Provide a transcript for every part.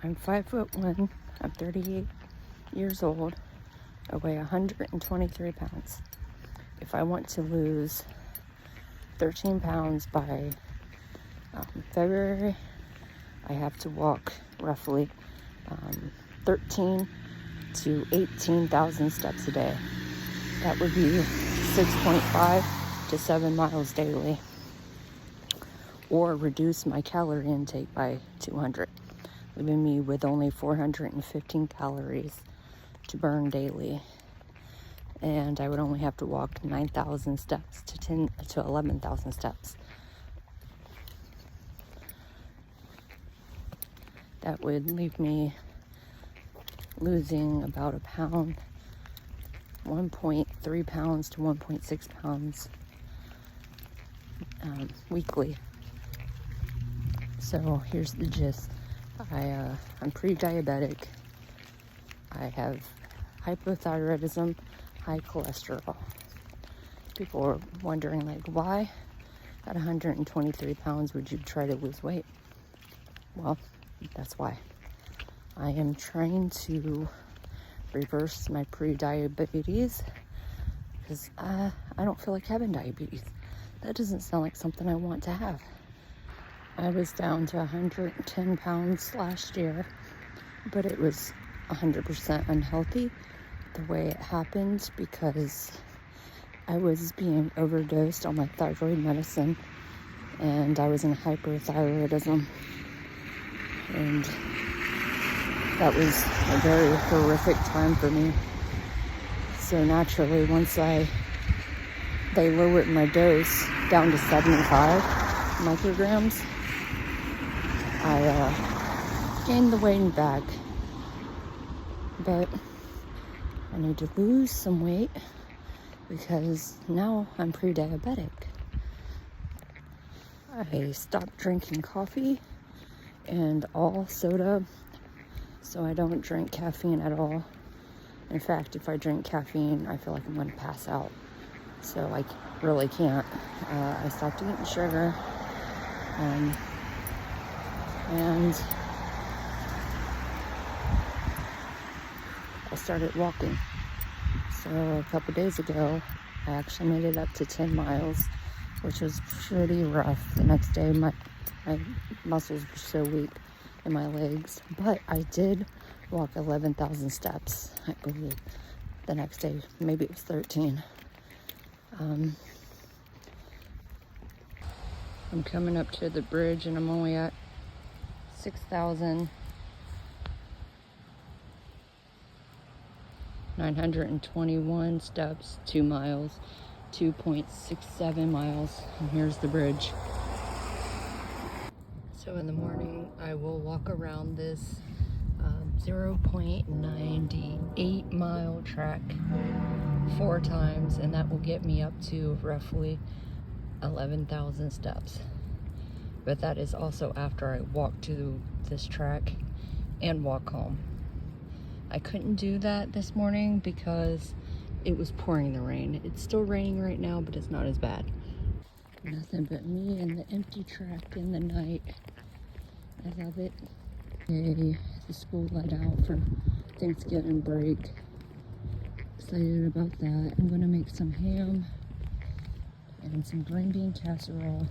I'm 5'1". I'm 38 years old. I weigh 123 pounds. If I want to lose 13 pounds by February, I have to walk roughly 13 to 18,000 steps a day. That would be 6.5 to 7 miles daily. Or reduce my calorie intake by 200, leaving me with only 415 calories to burn daily. And I would only have to walk 9,000 steps to 11,000 steps. That would leave me losing about a pound, 1.3 pounds to 1.6 pounds weekly. So here's the gist. I'm pre-diabetic. I have hypothyroidism, high cholesterol. People are wondering, like, why at 123 pounds would you try to lose weight? Well, that's why. I am trying to reverse my pre-diabetes because I don't feel like having diabetes. That doesn't sound like something I want to have. I was down to 110 pounds last year, but it was 100% unhealthy the way it happened because I was being overdosed on my thyroid medicine and I was in hyperthyroidism. And that was a very horrific time for me. So naturally, once they lowered my dose down to 75 micrograms, I gained the weight back. But I need to lose some weight because now I'm pre-diabetic. I stopped drinking coffee and all soda, so I don't drink caffeine at all. In fact, if I drink caffeine, I feel like I'm going to pass out. So I really can't. I stopped eating sugar. And I started walking. So a couple days ago, I actually made it up to 10 miles, which was pretty rough. The next day, my muscles were so weak in my legs, but I did walk 11,000 steps, I believe, the next day. Maybe it was 13. I'm coming up to the bridge and I'm only at 6,921 steps, 2 miles, 2.67 miles, and here's the bridge. So in the morning, I will walk around this 0.98 mile track 4 times, and that will get me up to roughly 11,000 steps. But that is also after I walk to this track and walk home. I couldn't do that this morning because it was pouring the rain. It's still raining right now, but it's not as bad. Nothing but me and the empty track in the night. I love it. Yay, the school let out for Thanksgiving break. Excited about that. I'm gonna make some ham and some green bean casserole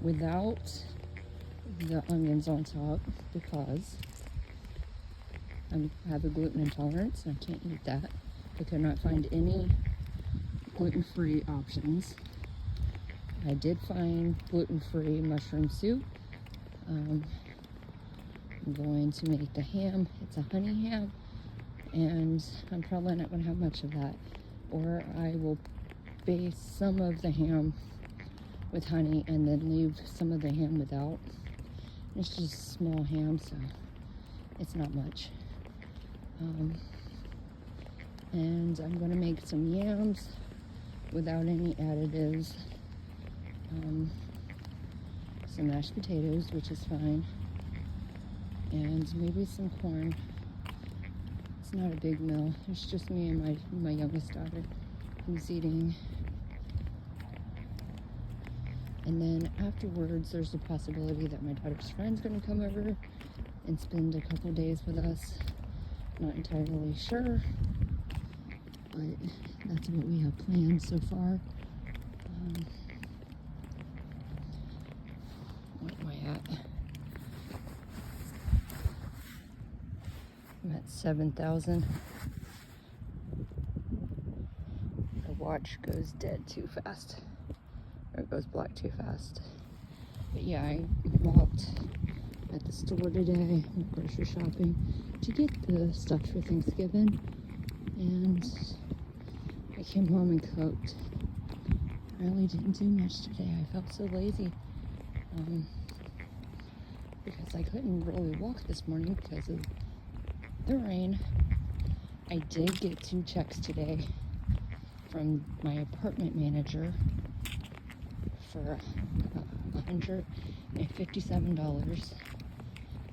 without the onions on top because I have a gluten intolerance and I can't eat that. I could not find any gluten-free options. I did find gluten-free mushroom soup. I'm going to make the ham. It's a honey ham, and I'm probably not going to have much of that. Or I will base some of the ham with honey and then leave some of the ham without. It's just small ham, so it's not much. And I'm going to make some yams without any additives. Some mashed potatoes, which is fine, and maybe some corn. It's not a big meal. It's just me and my youngest daughter who's eating. And then afterwards, there's the possibility that my daughter's friend's going to come over and spend a couple days with us. Not entirely sure, but that's what we have planned so far. What am I at? I'm at 7,000. The watch goes dead too fast, or it goes black too fast. But yeah, I walked at the store today, went grocery shopping to get the stuff for Thanksgiving, and I came home and cooked. I really didn't do much today. I felt so lazy because I couldn't really walk this morning because of the rain. I did get 2 checks today from my apartment manager for $157,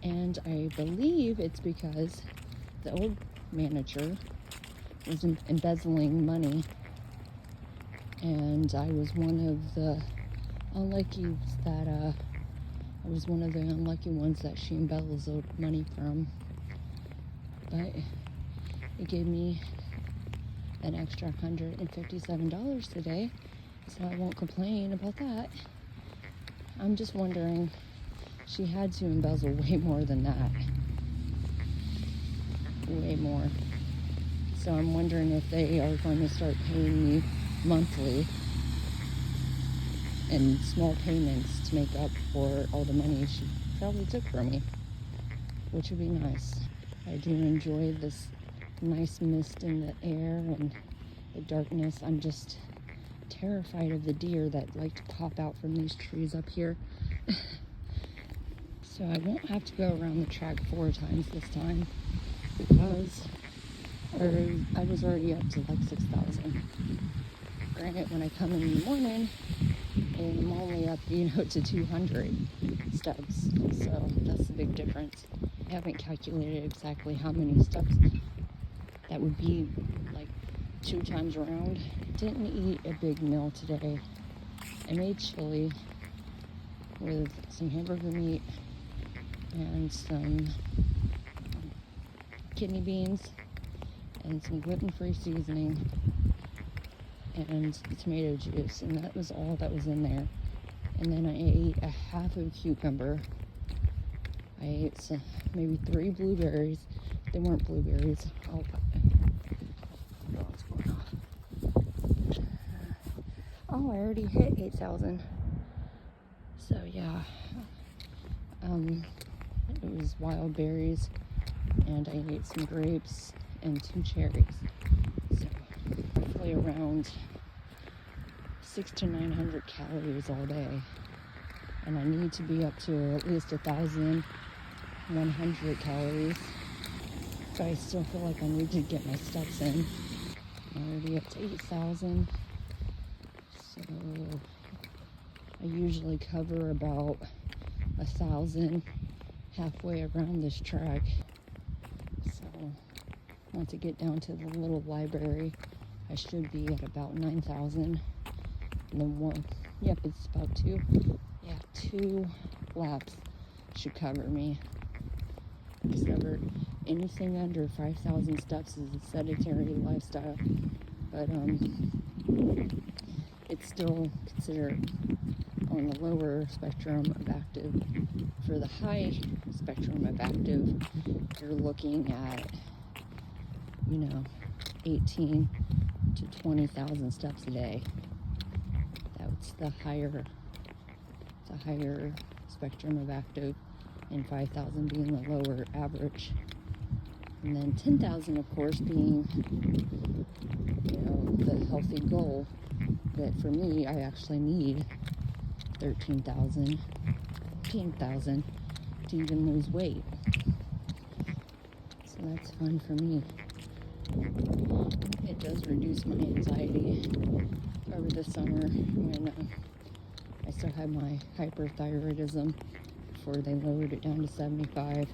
and I believe it's because the old manager was embezzling money, and I was one of the unlucky ones that she embezzled money from. But it gave me an extra $157 today, so I won't complain about that. I'm just wondering, she had to embezzle way more than that. Way more. So I'm wondering if they are going to start paying me monthly in small payments to make up for all the money she probably took from me, which would be nice. I do enjoy this nice mist in the air and the darkness. I'm just terrified of the deer that like to pop out from these trees up here. So I won't have to go around the track 4 times this time, because I was already up to like 6,000. Granted, when I come in the morning, I'm only up, to 200 steps. So that's the big difference. I haven't calculated exactly how many steps that would be, like 2 times around. Didn't eat a big meal today. I made chili with some hamburger meat and some kidney beans and some gluten-free seasoning and tomato juice, and that was all that was in there. And then I ate a half of a cucumber. I ate maybe 3 blueberries. They weren't blueberries. Oh, what's going on? Oh, I already hit 8,000. So yeah, it was wild berries, and I ate some grapes and 2 cherries. So roughly around 600 to 900 calories all day, and I need to be up to at least 1,100 calories. So I still feel like I need to get my steps in. I'm already up to 8,000. So I usually cover about 1,000 halfway around this track. So once I get down to the little library, I should be at about 9,000. And then it's about 2 laps should cover me. Discovered anything under 5,000 steps is a sedentary lifestyle, but it's still considered on the lower spectrum of active. For the high spectrum of active, you're looking at 18 to 20,000 steps a day. That's the higher spectrum of active, and 5,000 being the lower average. And then 10,000, of course, being, the healthy goal. That for me, I actually need 13,000, 15,000 to even lose weight. So that's fun for me. It does reduce my anxiety over the summer when I still had my hyperthyroidism before they lowered it down to 75.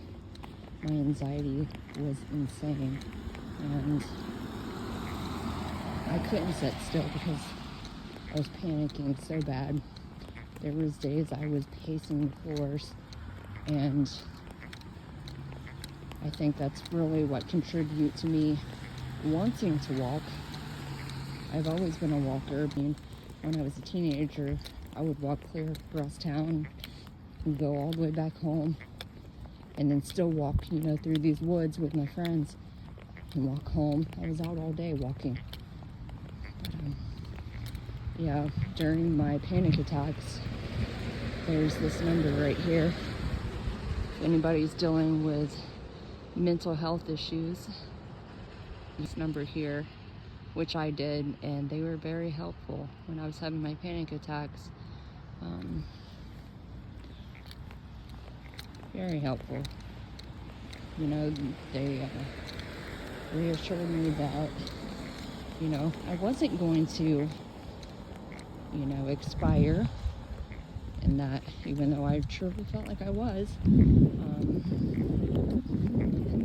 My anxiety was insane, and I couldn't sit still because I was panicking so bad. There was days I was pacing the floors, and I think that's really what contributed to me wanting to walk. I've always been a walker. I mean, when I was a teenager, I would walk clear across town and go all the way back home, and then still walk, through these woods with my friends and walk home. I was out all day walking. Yeah, during my panic attacks, there's this number right here. If anybody's dealing with mental health issues, this number here, which I did, and they were very helpful when I was having my panic attacks. Very helpful. They reassured me that, I wasn't going to, expire, and that even though I truly felt like I was, and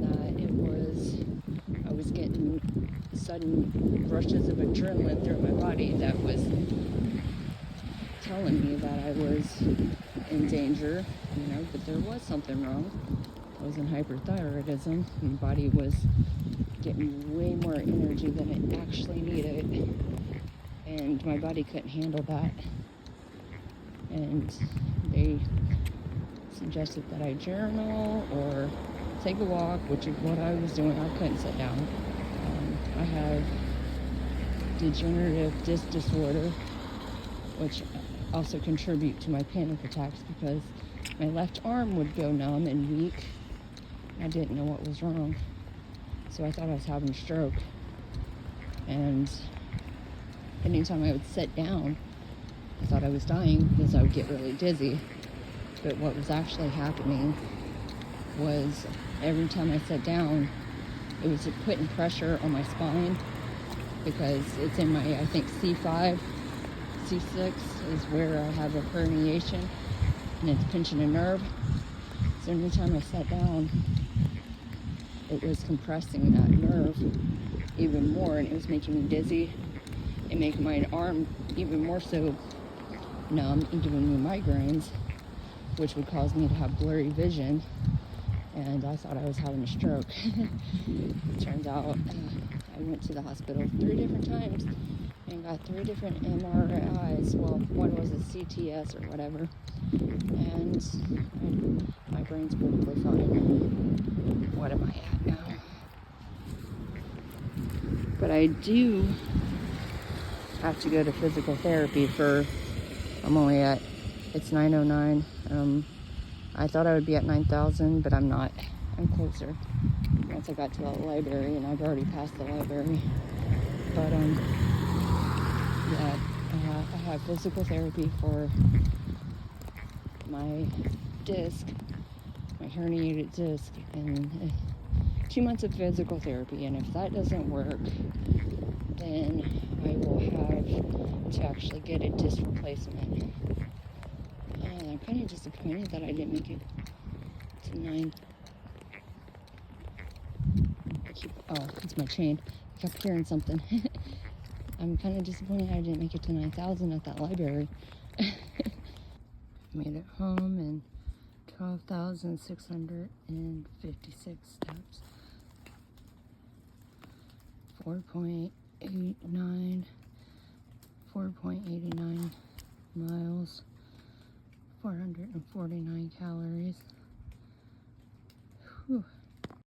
that I was getting sudden rushes of adrenaline through my body that was telling me that I was in danger, but there was something wrong. I was in hyperthyroidism. My body was getting way more energy than it actually needed, and my body couldn't handle that. And they suggested that I journal or take a walk, which is what I was doing. I couldn't sit down. I have degenerative disc disorder, which also contribute to my panic attacks because my left arm would go numb and weak. I didn't know what was wrong, so I thought I was having a stroke. And anytime I would sit down, I thought I was dying because I would get really dizzy. But what was actually happening was every time I sat down, it was putting pressure on my spine because it's in my, I think, C5, C6 is where I have a herniation, and it's pinching a nerve. So every time I sat down, it was compressing that nerve even more, and it was making me dizzy and making my arm even more so numb and giving me migraines, which would cause me to have blurry vision. And I thought I was having a stroke. Turns out I went to the hospital 3 different times and got 3 different MRIs. Well, one was a CTS or whatever, and my brain's perfectly fine. What am I at now? But I do have to go to physical therapy for, I'm only at, it's 9:09. I thought I would be at 9,000, but I'm not. I'm closer. Once I got to the library, and I've already passed the library. But yeah, I have physical therapy for my disc, my herniated disc, and 2 months of physical therapy. And if that doesn't work, then I will have to actually get a disc replacement. I'm kind of disappointed that I didn't make it to 9. It's my chain. I kept hearing something. I'm kind of disappointed I didn't make it to 9,000 at that library. Made it home in 12,656 steps. 4.89 miles. 449 calories. Whew.